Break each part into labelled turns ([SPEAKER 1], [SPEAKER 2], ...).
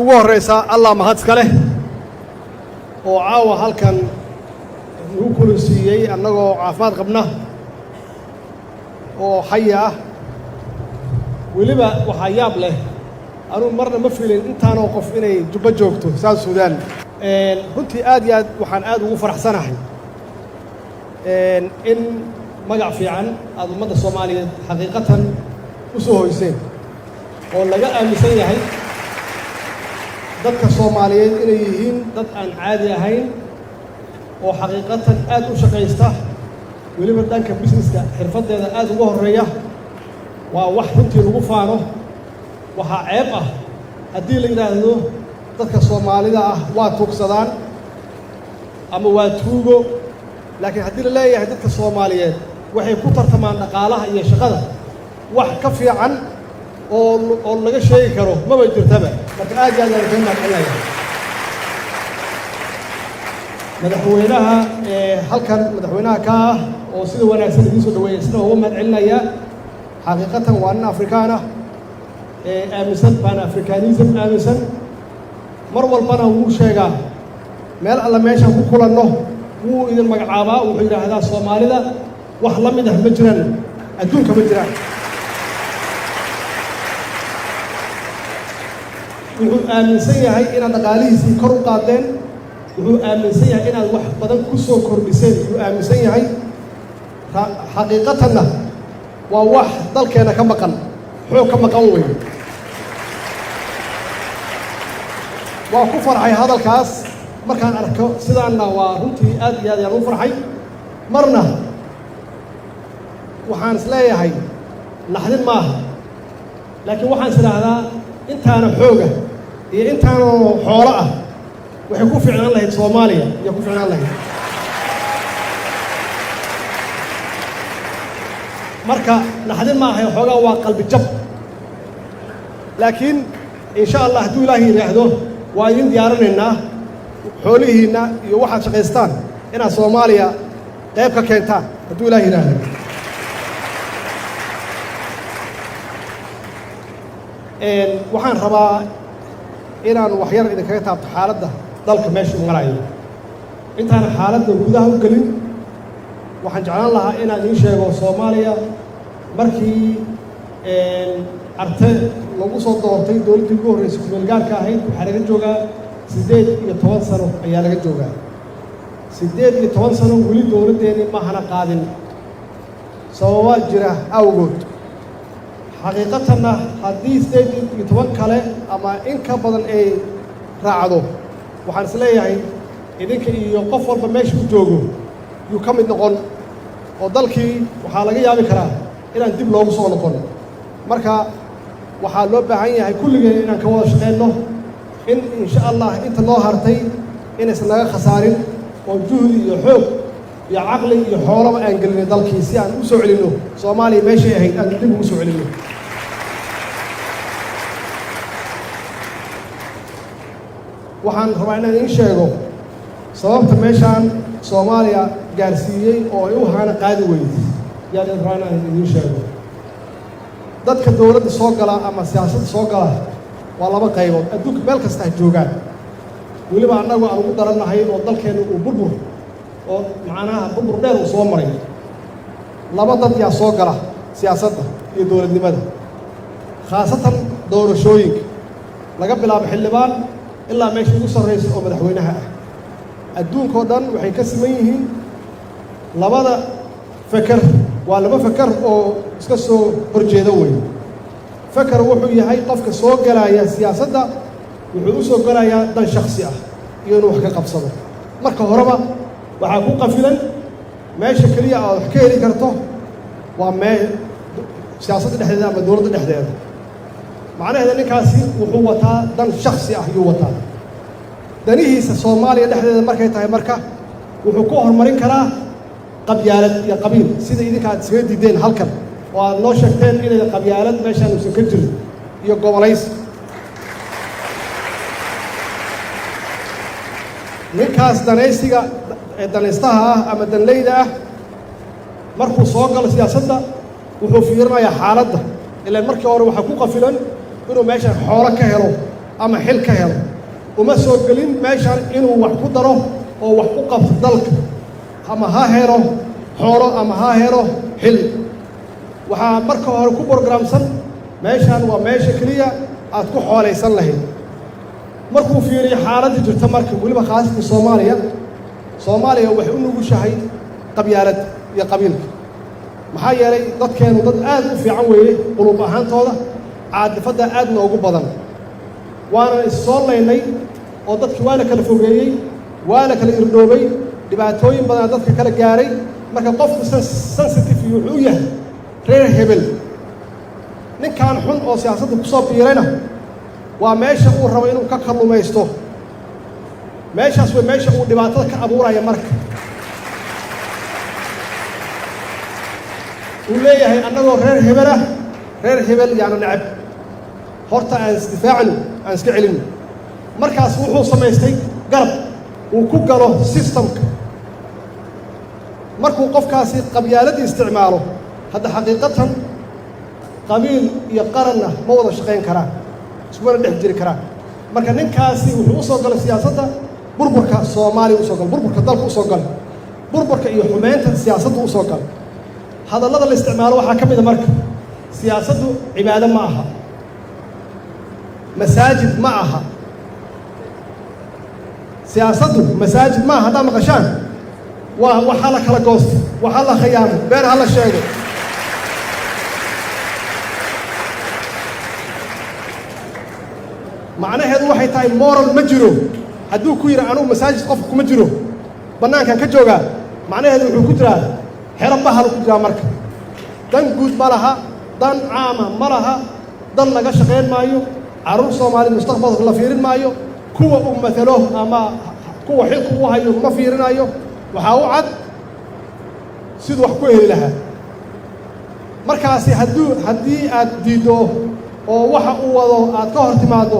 [SPEAKER 1] ugu horeysa allah mahad iska leh oo caawa halkan nagu kulansiiyey annagoo caafimaad qabna oo xaya ah weliba waxaa yaab leh anuu marna ma filin intaanoo qof inay jubbo joogto South Sudan runtii aad iyo aad waxaan aad ugu faraxsanahay in magac fiican aad ummadda Soomaaliyeed xaqiiqatan u soo hoyseen oo laga aaminsan yahay dadka Soomaaliyeed inay yihiin dad aan caadi ahayn oo xaqiiqatan aad u shaqaysta weliba dhanka businesska xirfadeeda aad ugu horeeya waa wax runtii lagu faano waxa ceeb ah haddii la yiraahdo dadka Soomaalida ah waa tuugsadaan ama waa tuugo laakiin haddii la leeyahay dadka Soomaaliyeed waxay ku tartamaan dhaqaalaha iyo shaqada wax ka fiican oo laga sheegi karo maba jirtaba marka aad iyo aad ayaan ka mahadcelinayaa madaxweynaha halkan madaxweynaha ka ah oo sida wanaagsan idiin soo dhaweeyay sida ugu mahadcelinayaa xaqiiqatan waa nin Afrikaan ah aaminsan pan africanism aaminsan mar walbana wuu sheegaa meel alla meesha ku kulanno wuu idin magacaabaa wuxuu yiraahdaa Soomaalida wax la mid ah ma jiraan adduunka ma jiraan wuxuu aaminsan yahay inaad dhaqaalihiisii kor u qaadeen wuxuu aaminsan yahay inaad wax badan ku soo kordhiseen wuxuu aaminsan yahay xaqiiqatanna waa wax dalkeena ka maqan xoog ka maqan weyn waa ku farxay hadalkaas markaan arko sidaana waa runtii aad iyo aad ayaan u farxay marna waxaan is leeyahay naxdin maaha laakiin waxaan is idhaahdaa intaana xooga iyo intaana xoolo ah waxay ku fiicnaan lahayd Soomaaliya iyo ku fiicnaan lahayd marka naxdin maaha xoogaa waa qalbi jab laakiin insha Allah hadduu Ilaahay yiraahdo waa idin diyaarinaynaa xoolihiina iyo waxaad shaqaystaan inaad Soomaaliya qayb ka keentaan hadduu Ilaahay yiraahdo waxaan rabaa inaan wax yar idinkaga taabto xaaladda dalka meesha uu marayo intaan xaaladda gudaha u gelin waxaan jeclaan lahaa inaan idiin sheego Soomaaliya markii arte lagu soo doortay dowladdii ugu horreysay ku-meel gaarka ahayd waxaa laga joogaa 18 sano ayaa laga joogaa 18 sano weli dowladdeeni ma hana qaadin sababaa jira awgood xaqiiqatanna haddii 18 kale ama in ka badan ay raacdo waxaan is leeyahay idinka iyo qof walba meesha u joogo yuu ka mid noqon oo dalkii waxaa laga yaabi karaa inaan dib loogu soo noqon marka waxaa loo baahan yahay kulligeen inaan ka wada shaqeyno in insha Allah inta loo hartay inaysan naga khasaarin oo juhdi iyo xoog iyo caqli iyo xoolaba aan gelin dalkii si aan u soo celino Soomaaliya meeshay ahayd aan dib ugu soo celino waxaan rabaa inaan idiin sheego sababta meeshaan Soomaaliya gaarsiiyey oo ay u hana qaadi weyday yaan rabaa inaan idiin sheego dadka dowladda soo gala ama siyaasadda soo gala waa laba qaybood adduunka meel kasta ay joogaan weliba annagu aan ugu darannahay oo dalkeena uu burbur oo macnaha burbur dheer uu soo maray laba dad yaa soo gala siyaasadda iyo dowladnimada khaasatan doorashooyinka laga bilaabo xildhibaan ilaa meesha ugu sarreysa oo madaxweynaha ah adduunkoo dhan waxay ka siman yihiin labada fakar waa laba fakar oo iska soo horjeeda weyn fakar wuxuu yahay qofka soo galaya siyaasadda wuxuu u soo galayaa dan shakhsi ah iyo inuu wax ka qabsado marka horeba waxaa ku qafilan meesha keliya aad wax ka heli karto waa siyaasadda dhexdeeda ama dowladda dhexdeeda macnaheeda ninkaasi wuxuu wataa dan shakhsi ah ayuu wataa danihiisa Soomaaliya dhexdeeda markay tahay marka wuxuu ku horumarin karaa qabyaalad iyo qabiil sida idinka aad isaga diideen halkan oo aad noo sheegteen inay qabyaalad meeshaan uusan ka jirin iyo gobolays ninkaas danaysiga danaystaha ah ama danleyda ah markuu soo galo siyaasadda wuxuu fiirinayaa xaaladda ilaa markii hore waxaa ku qafilan inuu meesha xoolo ka helo ama xil ka helo uma soo gelin meeshaan inuu wax ku daro oo wax u qabto dalka ama ha helo xoolo ama ha helo xil waxaa marka hore ku borogramsan meeshaan waa meesha keliya aad ku xoolaysan lahayd markuu fiiriyo xaaladda jirta marka weliba khaasatan soomaaliya waxay u nugushahay qabyaalad iyo qabiilka maxaa yeelay dadkeenu dad aad u fiican weeye qulub ahaantooda caadifadda aad noogu badan waana issoo laynay oo dadkii waa la kala fogeeyey waa la kala irdhoobay dhibaatooyin badanaa dadka kala gaaray marka qofku sensitive wuxuu u yahay reer hebel ninkan xun oo siyaasadda ku soo biirayna waa meesha uu rabo inuu ka kallumaysto meeshaas way meesha uu dhibaatada ka abuuraya marka uu leeyahay annagoo reer hebel yaana necab horta aan isdifaacno aan iska celino markaas wuxuu samaystay garab uu ku galo systemka markuu qofkaasi qabyaaladii isticmaalo hadda xaqiiqatan qabiil iyo qaranna ma wada shaqayn karaan iskumana dhex jiri karaan marka ninkaasi wuxuu u soo galay siyaasadda burburka soomaaliya u soo galay burburka dalka u soo galay burburka iyo xumeynta siyaasadda u soo galay hadallada la isticmaalo waxaa ka mid a marka siyaasaddu cibaado ma aha masaajid ma aha siyaasaddu masaajid ma aha haddaad maqashaan waa waxaa la kala goosto waxaa la khiyaamo been ha la sheego macnaheedu waxay tahay moral ma jiro hadduu ku yidhi anugu masaajid qofka kuma jiro bannaankan ka joogaa macnaheedu wuxuu ku jiraa xero bahal ku jiraa marka dan guud ma laha dan caama ma laha dan laga shaqayn maayo carruur soomaali mustaqbalka la fiirin maayo kuwa uu matalo ama kuwa xilku u hayo ma fiirinayo waxaa u cad siduu wax ku heli lahaa markaasi haddii aad diiddo oo waxa uu wado aad ka hor timaaddo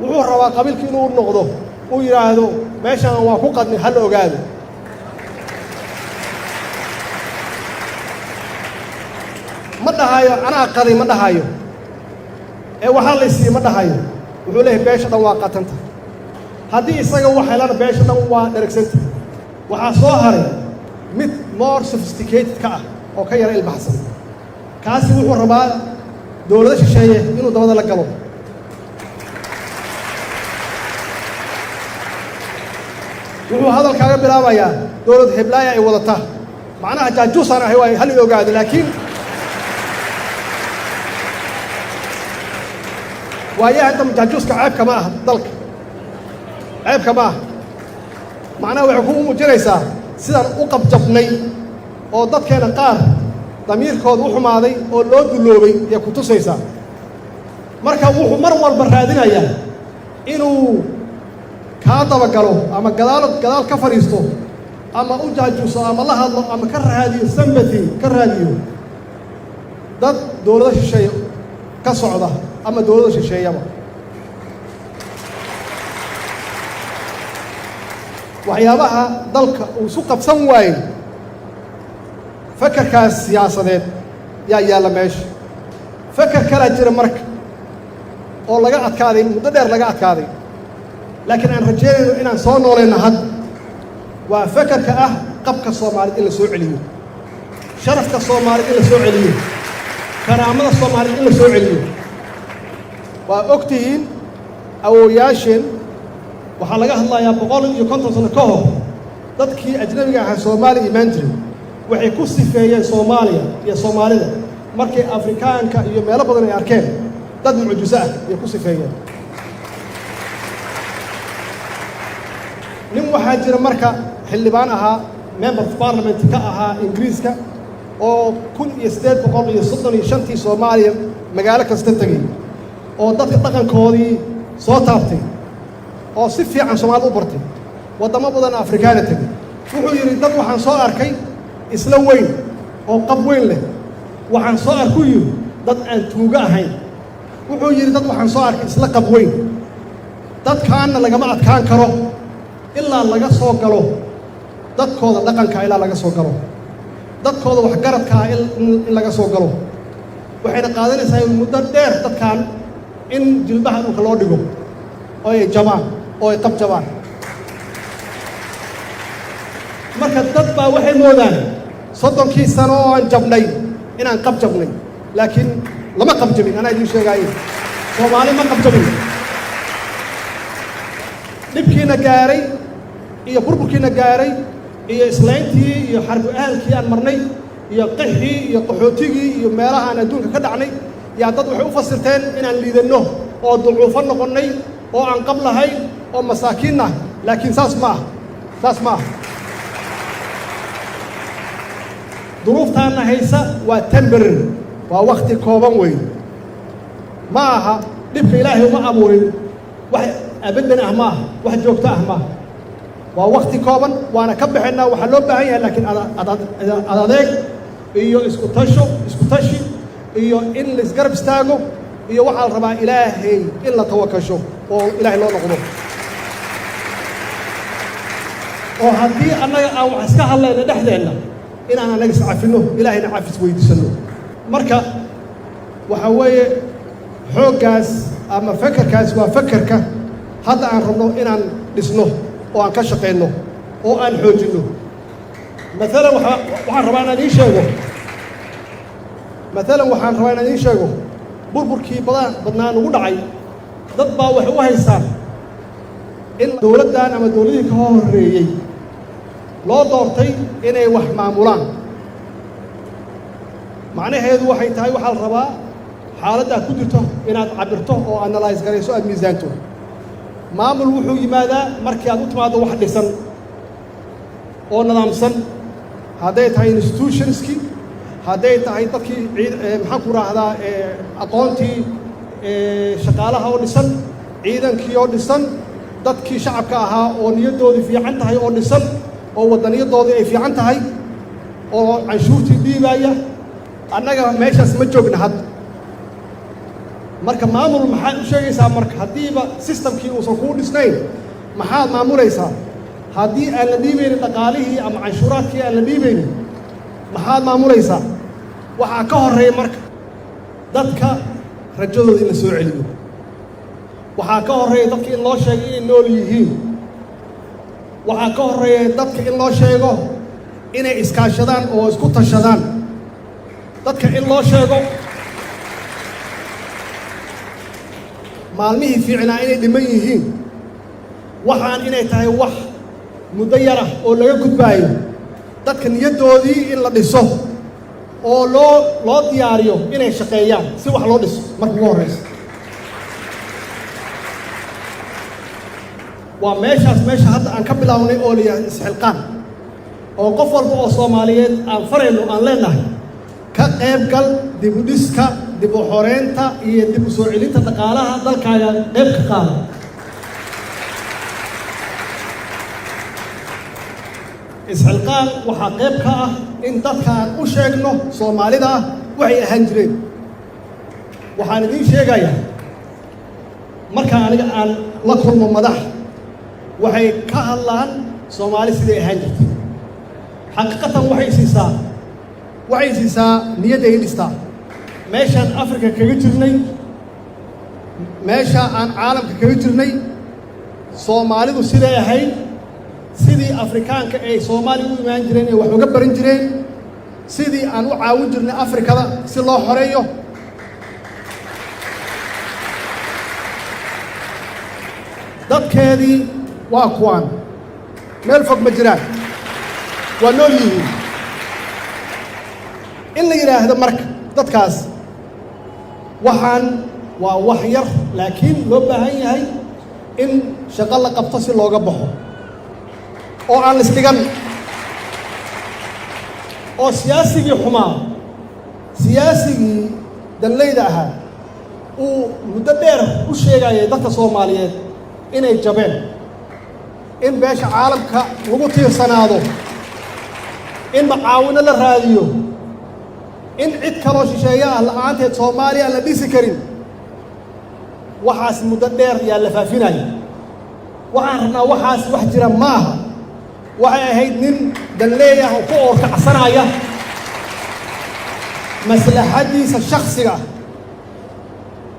[SPEAKER 1] wuxuu rabaa qabiilka inuu noqdo uu yidhaahdo meeshaan waa ku qadni ha la ogaado ma dhahayo anaa qaday ma dhahayo ee waxaa la isiiye ma dhahayo wuxuu leeyahay beesha dhan waa qatanta haddii isaga wax helana beesha dhan waa dheregsanta waxaa soo haray mid more sophisticated ka ah oo ka yara ilbaxsan kaasi wuxuu rabaa dowlado shisheeye inuu dabada la galo wuxuu hadalkaaga bilaabayaa dowlad heblaaya ay wadataa macnaha jaajuusaan ahay waa hal i ogaado laakiin waayaha dam jaajuuska ceebka ma aha dalka ceebka ma aha macnaha waxay ku muujinaysaa sidaan u qabjabnay oo dadkeena qaar damiirkooda u xumaaday oo loo dulloobay ayay ku tusaysaa marka wuxuu mar walba raadinayaa inuu kaa dabagalo ama gadaal ka fadhiisto ama u jaajuuso ama la hadlo ama ka raadiyo sympathy ka raadiyo dad dowlado shisheeye ka socda ama dowlado shisheeyaba waxyaabaha dalka uu isu qabsan waayey fakarkaas siyaasadeed yaa yaalla meesha fakar kalaa jira marka oo laga adkaaday muddo dheer laga adkaaday laakiin aan rajeynayno inaan soo noolayno hadda waa fakarka ah qabka soomaaliyed in la soo celiyo sharafka soomaaliyed in la soo celiyo karaamada soomaaliyed in la soo celiyo waa og tihiin awoowayaasheen waxaa laga hadlayaa 150 sano ka hor dadkii ajnabiga ahaa soomaaliya imaan jiray waxay ku sifeeyeen soomaaliya iyo soomaalida markay afrikaanka iyo meelo badan ay arkeen dad mucjiso ah ayay ku sifeeyeen nin waxaa jira marka xildhibaan ahaa member of parliament ka ahaa ingiriiska oo 1835 soomaaliya magaalo kasta tegey oo dadka dhaqankoodii soo taabtay oo si fiican soomaalida u bartay waddamo badan afrikaana tegey wuxuu yidhi dad waxaan soo arkay isla weyn oo qab weyn leh waxaan soo arku yidhi dad aan tuugo ahayn wuxuu yidhi dad waxaan soo arkay isla qab weyn dadkaanna lagama adkaan karo ilaa laga soo galo dadkooda dhaqanka ilaa laga soo galo dadkooda waxgaradka ah in laga soo galo waxayna qaadanaysaa muddo dheer dadkan in jilbaha dhulka loo dhigo oo ay jabaan oo ay qab jabaan. marka dad baa waxay moodaan 30 sano oo aan jabnay inaan qab jabnay, laakiin lama qab jabin. anaa idiin sheegaayo Soomaali ma qab jabin. dhibkiina gaaray iyo burburkiina gaaray iyo islayntii iyo xarbu ahalkii aan marnay iyo qixii iyo qaxootigii iyo meelaha aan adduunka ka dhacnay yaa dad waxay u fasirteen inaan liidanno oo ducuufo noqonnay oo aan qab lahayn oo masaakiin ah. laakiin saas ma aha. duruuftaana haysa waa temporary, waa waqti kooban weyn. ma aha dhibka ilaahay uma abuurin wax abadan ah, maaha wax joogto ah maaha. waa waqti kooban, waana ka baxaynaa. waxaa loo baahan yahay laakiin adeeg iyo isku tashi iyo in la isgarab istaago, iyo waxaa la rabaa ilaahay in la tawakasho oo ilaahay loo noqdo. oo haddii annaga aan wax iska hadlayna dhexdeenna inaan annaga iscafinno, ilaahayna cafis weydiisanno. marka waxa weeye xooggaas ama fakarkaas waa fakarka hadda aan rabno inaan dhisno oo aan ka shaqayno oo aan xoojinno. maalan waxaan rabaa inaan idiin sheego burburkii badnaa nagu dhacay. dad baa waxay u haystaan in dowladdan ama dowladihii ka horreeyey loo doortay inay wax maamulaan. macnaheedu waxay tahay waxaa la rabaa xaaladdaa ku jirto inaad cabirto oo analyse garayso, aad miisaanto. maamul wuxuu yimaadaa markii aad u timaaddo wax dhisan oo nidaamsan, hadday tahay institutionskii, hadday tahay dadkii maxaan ku raahdaa aqoontii shaqaalaha oo dhisan, ciidankii oo dhisan, dadkii shacabka ahaa oo niyaddoodii fiican tahay oo dhisan, oo wadaniyadoodii ay fiican tahay, oo canshuurtii dhiibaaya. annaga meeshaas ma joogna hadda. marka maamul maxaad u sheegaysaa? marka haddiiba systemkii uusan kuu dhisnayn maxaad maamulaysaa? haddii aan la dhiibaynin dhaqaalihii ama canshuuraadkii aan la dhiibaynin maxaad maamulaysaa? waxaa ka horreeya marka dadka rajadooda in la soo celiyo. waxaa ka horreeya dadka in loo sheego inay nool yihiin. waxaa ka horreeya dadka in loo sheego inay iskaashadaan oo isku tashadaan. dadka in loo sheego maalmihii fiicnaa inay dhiman yihiin, waxaan inay tahay wax muddo yar ah oo laga gudbaayo. dadka niyaddoodii in la dhiso oo loo diyaariyo inay shaqeeyaan si wax loo dhiso marka ugu horraysa. waa meesha hadda aan ka bilownay oo la yidhahdo isxilqaan, oo qof walba oo Soomaaliyeed aan farayno aan leenahay ka qaybgal dib u dhiska, dib u xoreynta iyo dib u soo celinta dhaqaalaha dalkaaga qayb ka qaada. isxilqaan waxaa qayb ka ah in dadka aan u sheegno Soomaalida waxay ahaan jireen. waxaan idiin sheegayaa marka aniga aan la kulmo madax waxay ka hadlaan Soomaali siday ahaan jirtay. xaqiiqatan waxay siisaa niyadda ay dhistaa. meeshaan Afrika kaga jirnay, meesha aan caalamka kaga jirnay, Soomaalidu siday ahayd, sidii Afrikaanka ay Soomaaliya u imaan jireen ee wax uga baran jireen, sidii aan u caawin jirnay Afrikada si loo xoreeyo. dadkeedii waa kuwaan meel fog ma jiraan, waa nool yihiin. in la yidhaahdo marka dadkaas waxaan waa wax yar, laakiin loo baahan yahay in shaqo la qabto si looga baxo oo aan isdhigan. oo siyaasigii xumaa, siyaasigii danleyda ahaa uu muddo dheer u sheegayay dadka Soomaaliyeed inay jabeen, in beesha caalamka lagu tiirsanaado, in macaawino la raadiyo, in cid kaloo shisheeye ah la'aanteed Soomaaliya aan la dhisi karin. waxaas muddo dheer yaa la faafinaya. waxaan rabnaa waxaas wax jira maaha. waxay ahayd nin danleey ah oo ku oorkacsanaya maslaxadiisa shakhsiga ah.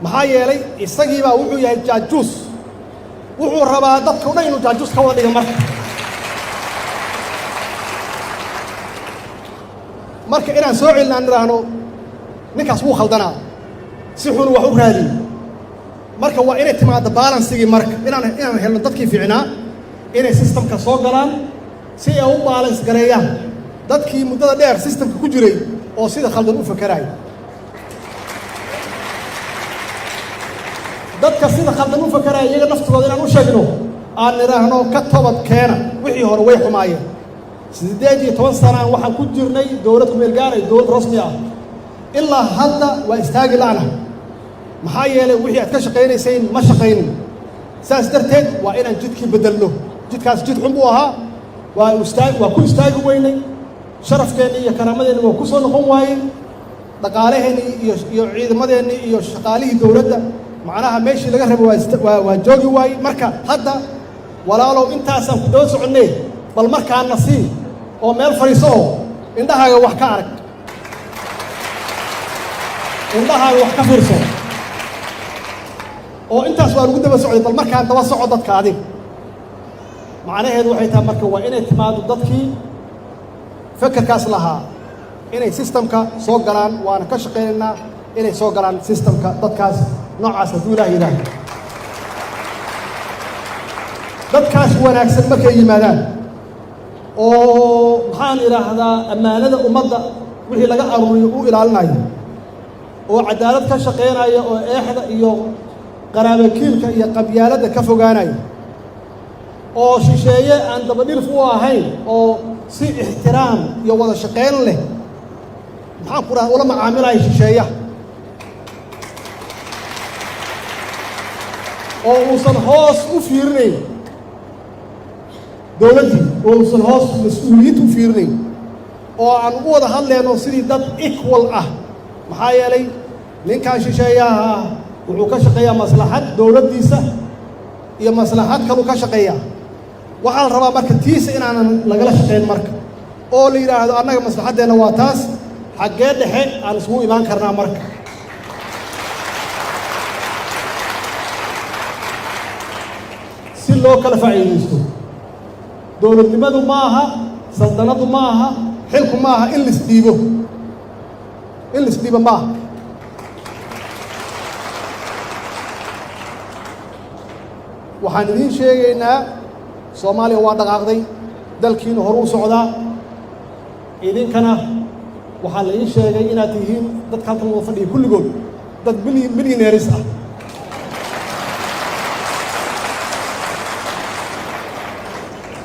[SPEAKER 1] maxaa yeelay isagiibaa wuxuu yahay jaajuus wuxuu rabaa dadka u dhan inuu jaajus ka wada dhigo marka inaan soo celinaan nidhaahno ninkaas wuu khaldanaa si xun wax u raadiyo marka waa inay timaado balansigii marka inaan helno dadkii fiicnaa inay systemka soo galaan si ay u balance gareeyaan dadkii muddada dheer systemka ku jiray oo sida khaldan u fakaraaya dadka sida khaldan u fakaraaya iyaga naftooda inaan u sheegno aan nidhaahno ka toobad keena wixii hore way xumaayeen 18 sanaan waxaan ku jirnay dowlad ku meel gaaray dowlad rasmi ah ilaa hadda waa istaagi la'ana maxaa yeelay wixii aad ka shaqaynayseen ma shaqaynin saas darteed waa inaan jidkii bedelno jidkaas jid xun buu ahaa waa ku istaagi weynay sharafkeennii iyo karaamadeenni waa ku soo noqon waayey dhaqaalaheennii iyo ciidamadeennii iyo shaqaalihii dowladda macnaha meeshii laga rabo waa joogi waayey marka hadda walaalow intaasaan ku daba soconnee bal markaana sii oo meel fadhiiso oo indhahaaga wax ka arag indhahaaga wax ka fiirso oo intaas waa lagu daba socday bal markaan daba soco dadka adiga macnaheedu waxay tahay marka waa inay timaado dadkii fakarkaas lahaa inay systemka soo galaan waana ka shaqaynaynaa inay soo galaan systemka dadkaas noocaas hadduu ilaah yidhaahdo dadkaas wanaagsan markay yimaadaan oo maxaan idhaahdaa ammaanada ummadda wixii laga aruuriyo u ilaalinayo oo cadaalad ka shaqaynaya oo eexda iyo qaraabakiilka iyo qabyaaladda ka fogaanaya oo shisheeye aan dabadhilif u ahayn oo si ixtiraam iyo wada shaqayn leh maxaan ku dhaha ula macaamilaya shisheeyaha oo uusan hoos u fiirinayn dowladdii oo uusan hoos mas-uuliyiinta u fiirinayn oo aan u wada hadlayno sidii dad equal ah maxaa yeelay ninkan shisheeyaha ah wuxuu ka shaqeeyaa maslaxad dowladdiisa iyo maslaxad kaluu ka shaqeeyaa waxaa la rabaa marka tiisa inaanan lagala shaqayn marka oo la yidhaahdo annaga maslaxaddeenna waa taas xaggee dhexe aan isugu imaan karnaa marka si loo kala faa'iidaysto dowladnimadu ma aha saldanadu ma aha xilku ma aha in laisdhiibo ma aha waxaan idiin sheegaynaa soomaaliya waa dhaqaaqday dalkiina hor u socdaa idinkana waxaa la ii sheegay inaad tihiin dadka halkan wada fadhiya kulligood dad milyaneeris ah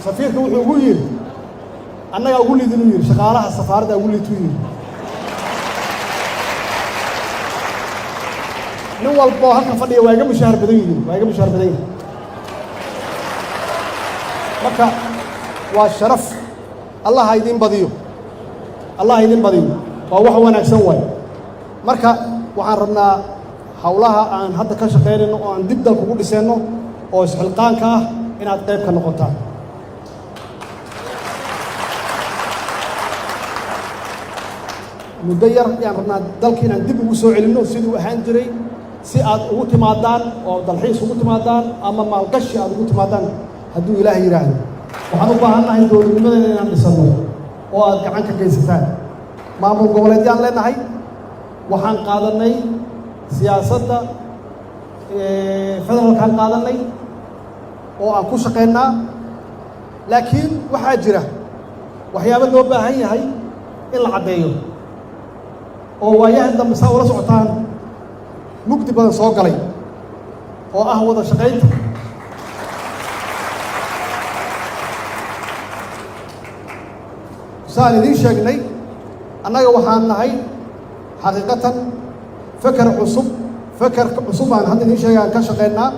[SPEAKER 1] safiirka wuxuu ugu yidhi annagaa ugu liid inuu yidhi shaqaalaha safaaradda ugu liidtuu yidhi nin walboo halkan fadhiya waa iga mushaahar badan yihiin waa iga mushaahar badan yihin marka waa sharaf allah ha idin badiyo allah ha idin badiyo waa wax wanaagsan waay marka waxaan rabnaa hawlaha aan hadda ka shaqaynayno oo aan dib dalka ugu dhiseenno oo isxilqaanka ah inaad qayb ka noqotaan muddo yar ayaan rabnaa dalka inaan dib ugu soo celinno siduu ahaan jiray si aad ugu timaadaan oo dalxiis ugu timaadaan ama maalgashi aad ugu timaadaan hadduu ilaah yidhaahdo waxaan u baahannahay dowladnimadeena inaan dhisanno oo aad gacan ka geysataan maamul goboleedyaan leenahay waxaan qaadannay siyaasadda federaalkaan qaadannay oo aan ku shaqaynaa laakiin waxaa jira waxyaabo loo baahan yahay in la caddeeyo oo waayahan dambe saa ula socotaan mugdi badan soo galay oo ah wada shaqaynta saan idiin sheegnay annaga waxaan nahay xaqiiqatan feker cusub baan hadda idiin sheegay aan ka shaqaynaa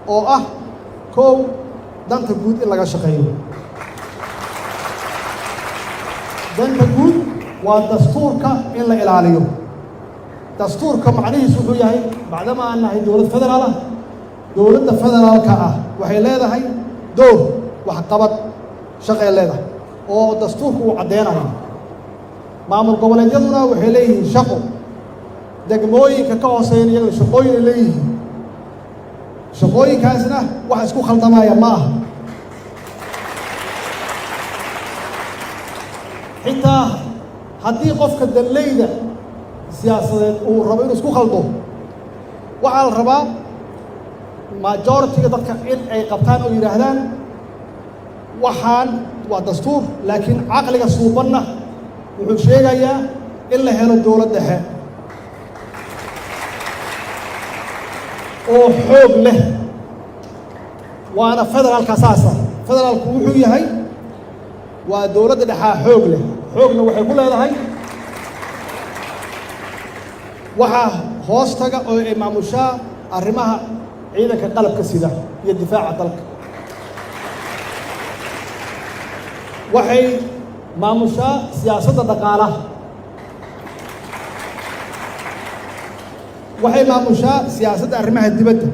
[SPEAKER 1] oo ah kow danta guud in laga shaqeeyo danta guud waa dastuurka in la ilaaliyo dastuurka macnihiisu wuxuu yahay bacdama aan nahay dowlad federaal ah dowladda federaalka ah waxay leedahay door waxqabad shaqay leedahay oo dastuurku uu caddeynayo maamul goboleedyaduna waxay leeyihiin shaqo degmooyinka ka hooseeyan iyagana shaqooyin ay leeyihiin shaqooyinkaasna wax isku khaldamaya ma aha xitaa haddii qofka danleyda siyaasadeed uu rabo inuu isku khaldo waxaa la rabaa majority-ga dadka in ay qabtaan oo yidhaahdaan waxaan waa dastuur laakiin caqliga suubanna wuxuu sheegayaa in la helo dowlad dhexe oo xoog leh waana federaalka saasa federaalku wuxuu yahay waa dowladda dhexaa xoog leh xoogna waxay ku leedahay waxaa hoos taga oo ay maamushaa arrimaha ciidanka qalabka sida iyo difaaca dalka waxay maamushaa siyaasadda dhaqaalaha waxay maamushaa siyaasadda arrimaha dibadda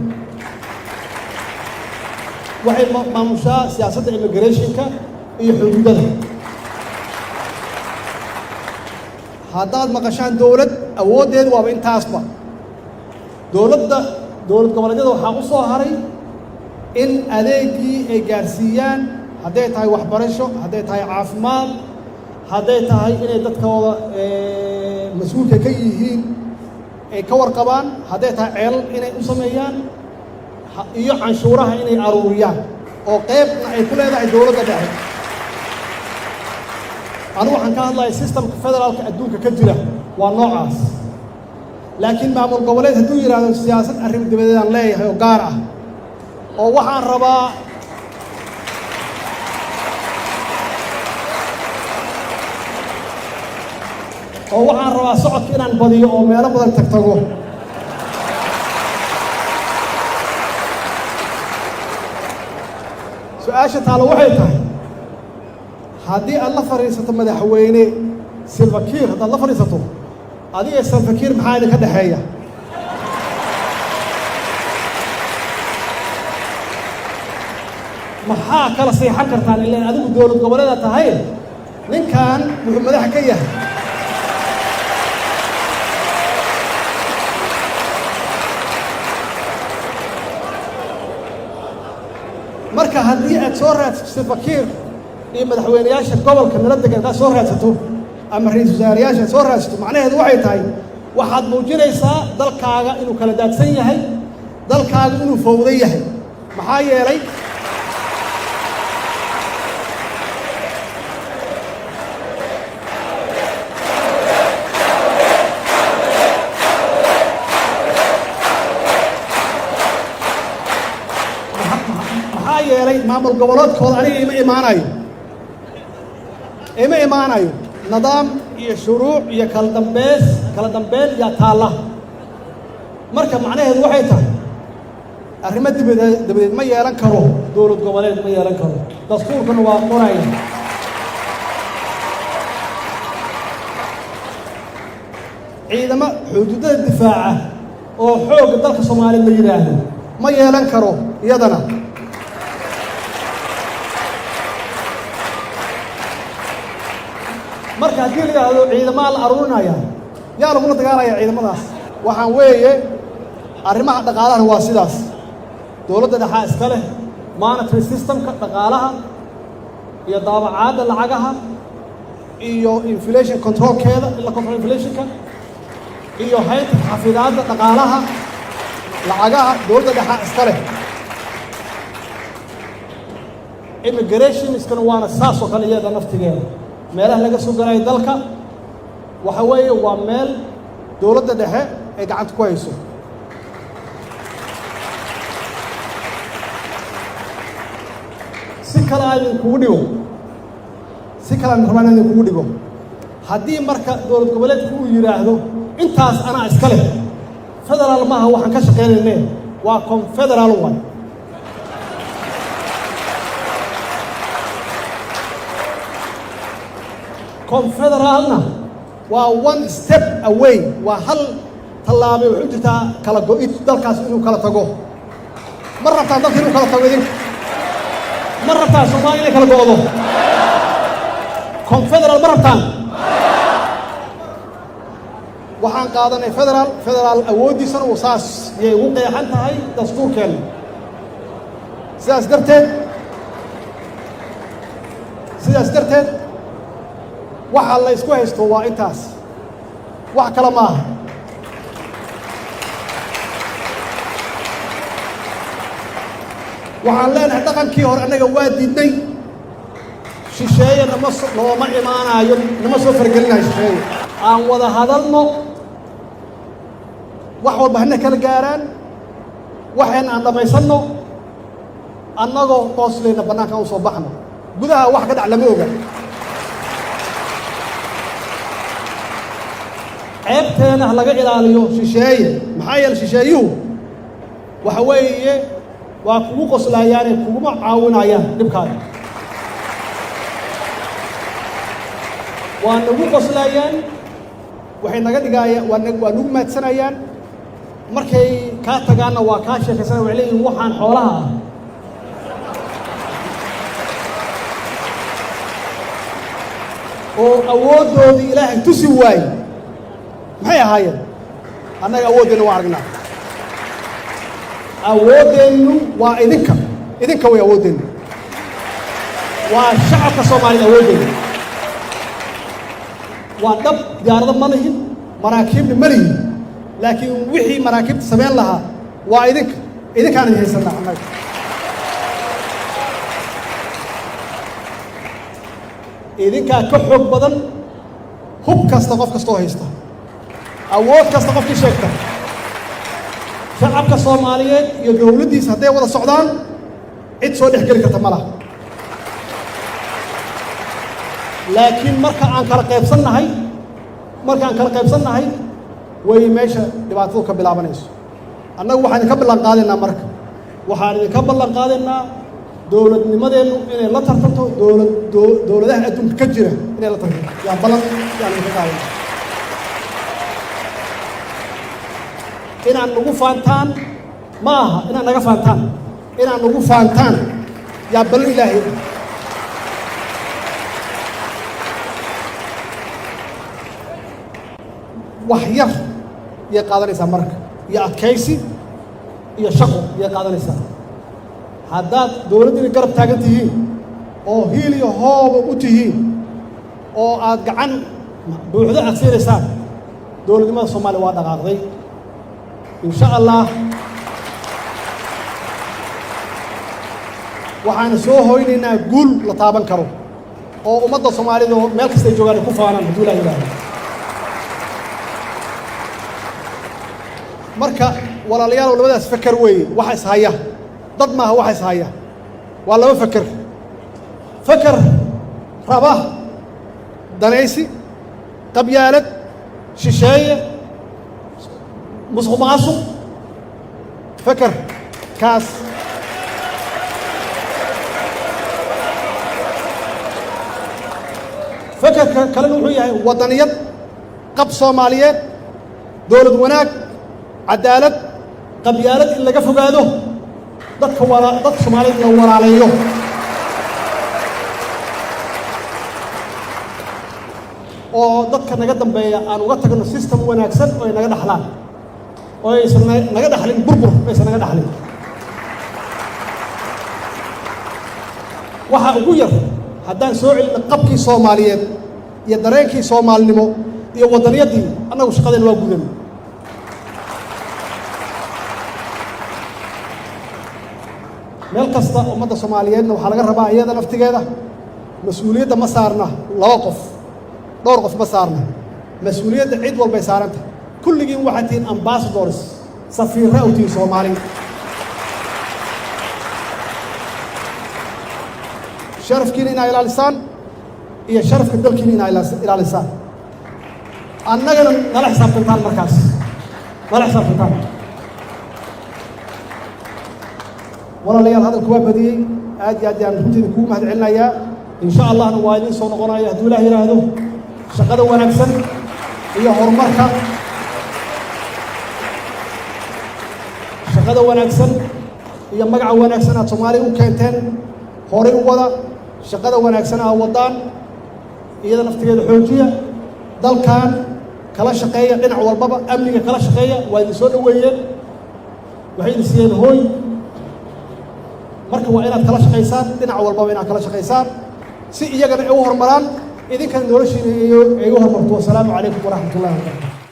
[SPEAKER 1] waxay maamushaa siyaasadda immigrationka iyo xuduudada haddaad maqashaan dowlad awooddeedu waaba intaasba dowlad goboleedyada waxaa u soo haray in adeegii ay gaarsiiyaan hadday tahay waxbarasho hadday tahay caafimaad hadday tahay inay dadkooda mas-uulka ka yihiin ay ka warqabaan hadday tahay ceelal inay u sameeyaan iyo canshuuraha inay aruuriyaan oo qaybna ay ku leedahay dowladda dhexe anigu waxaan ka hadlaya systemka federaalka adduunka ka jira waa noocaas laakiin maamul goboleed hadduu yidhaahdo siyaasad arrin dibadeedaan leeyahay oo gaar ah oo waxaan rabaa socodka inaan badiyo oo meelo badan tagtago su-aasha taalo waxay tahay haddii aad la fadhiisato madaxweyne Salva Kiir haddaad la fadhiisato adiga Salva Kiir maxaa idinka dhexeeya maxaa kala seexan kartaan ilaa adigu dowlad goboleeda tahay ninkan wuxuu madax ka yahay marka haddii aad soo raadsato Salva Kiir iyo madaxweynayaasha gobolka nala degan haddaad soo raadsato ama ra-iisul wasaarayaasha aad soo raadsato macnaheedu waxay tahay waxaad muujinaysaa dalkaaga inuu kala daadsan yahay dalkaaga inuu fowdan yahay maxaa yeelay maamul goboleedkooda aniga ima imaanayo nidaam iyo shuruuc iyo kala dambeyn iyo taalla marka macnaheedu waxay tahay arrimo dabadeed ma yeelan karo dowlad goboleed ma yeelan karo dastuurkana waa qoraya ciidamo xuduudada difaaca oo xoogga dalka Soomaaliya la yiraahdo ma yeelan karo iyadana marka haddii la yidhaahdo ciidamada la aruurinaya yaa lagula dagaalaya ciidamadaas waxaan weeye arrimaha dhaqaalaha waa sidaas dowladda dhexaa iska leh monetary systemka dhaqaalaha iyo daabacaadda lacagaha iyo inflation controlkeeda in la control inflationka iyo haynta xafidaadda dhaqaalaha lacagaha dowladda dhexaa iska leh immigrationskana waana saas oo kale iyada naftigeeda meelaha laga soo galayo dalka waxa weeye waa meel dowladda dhexe ay gacanta ku hayso si kale aan idinkugu dhigo haddii marka dowlad goboleedku uu yidhaahdo intaas anaa iska leh federaal maaha waxaan ka shaqaynayne waa confederal way confederalna waa one step away waa hal tallaabay wuxuu jirtaa kala go'id dalkaas inuu kala tago ma rabtaan dalka inuu kala tago idinka ma rabtaan Soomaaliya inay kala go'do confederal ma rabtaan waxaan qaadanay federaal awooddiisana uu saas yay ugu qeexan tahay dastuurkeena sidaas darteed waxa la isku haysto waa intaas wax kale maaha waxaan leenahay dhaqankii hore annaga waa diidnay shisheeye nooma imaanayo nama soo fargelinayo shisheeye aan wada hadalno wax walba hana kala gaaraan waxayna aan dhammaysanno annagoo qooslayna bannaanka u soo baxno gudaha wax ka dhac lama oga ceebteena ha laga ilaaliyo shisheeye maxaa yeele shisheeyuhu waxa weeye waa kugu qoslayaane kuguma caawinayaan dhibkaaga waa nagu qoslayaan waxay naga dhigayaan waa nagu maadsanayaan markay kaa tagaanna waa kaa sheekaysanaya waxay leeyihin waxaan xoolaha ah oo awooddoodii ilaahay tusi waaye maxay ahaayeen annaga awooddeenna waa aragnaa awooddeennu waa idinka way awooddeennu waa shacabka soomaaliyed awooddeennu waa dhab diyaarado ma lihin maraakiibna ma lihin laakiin wixii maraakiibta samayn lahaa waa idinkaan idin haysannaa annaga idinkaa ka xoog badan hub kasta qof kastoo haysta awood kasta qofkii sheegta shacabka soomaaliyeed iyo dowladdiisa hadday wada socdaan cid soo dhex geli karta ma laha laakiin markaan kala qaybsannahay way meesha dhibaatadu ka bilaabanayso annagu waxaan idinka ballan qaadaynaa marka waxaan idinka ballan qaadaynaa dowladnimadeennu inay la tartanto dowladaha adduunka ka jira inay la tartanto yaa ballan yaan idinka qaadayna inaan nagu faantaan ma aha inaad naga faantaan inaad nagu faantaan yaa ballan ilaahay wax yar yay qaadanaysaa marka iyo adkaysi iyo shaqo yay qaadanaysaa haddaad dowladdiina garab taagan tihiin oo hiil iyo hooba u tihiin oo aad gacan buuxdo aad siinaysaan dowladnimada soomaaliya waa dhaqaaqday insha allah waxaan soo hoynaynaa guul la taaban karo oo ummadda soomaalida oo meel kasta ay joogaan ay ku faanaan hadduu ilaahay yidhaahdo marka walaalayaal labadaas fakar weeye waxa is haya dad maaha waxa is haya waa laba fakar raba danaysi qabyaalad shisheeye musuq maasuq fakar kaas fakarka kalena wuxuu yahay waddaniyad qab soomaaliyeed dowlad wanaag cadaalad qabyaalad in laga fogaado dadka soomaaliyeed la walaaleeyo oo dadka naga dambeeya aan uga tagno system wanaagsan oo ay naga dhaxlaan oo aysan naga dhaxlin burbur aysan naga dhaxlin waxa ugu yar haddaan soo celino qabkii soomaaliyeed iyo dareenkii soomaalinimo iyo waddaniyadii annagu shaqadeena waa gudan meel kasta ummadda soomaaliyeedna waxaa laga rabaa iyada naftigeeda mas-uuliyadda ma saarna laba qof dhowr qof ma saarna mas-uuliyadda cid walbay saaranta kulligiin waxaad tihiin ambassadors safiirra u tihiin soomaaliya sharafkiina inaa ilaalisaan iyo sharafka dalkiina inaa ilaalisaan annagana nala xisaabtantaan markaas nala xisaabtantaan walaalayaal hadalku waa badiyey aad iyo aad yaan runtiida kugu mahad celinayaa insha allahna waa idiin soo noqonaya hadduu ilaah yidhaahdo shaqada wanaagsan iyo horumarka shaqada wanaagsan iyo magaca wanaagsan aad soomaaliya u keenteen horay u wada shaqada wanaagsan aad waddaan iyada naftigeeda xoojiya dalkan kala shaqeeya dhinac walbaba amniga kala shaqeeya waa idin soo dhoweeyeen waxay idin siiyeen hooy marka waa inaad kala shaqaysaan dhinac walbaba inaad kala shaqaysaan si iyagana ay u horumaraan idinkana noloshiina ay u horumarto. Wasalaamu calaykum waraxmatullahi wabarakatu.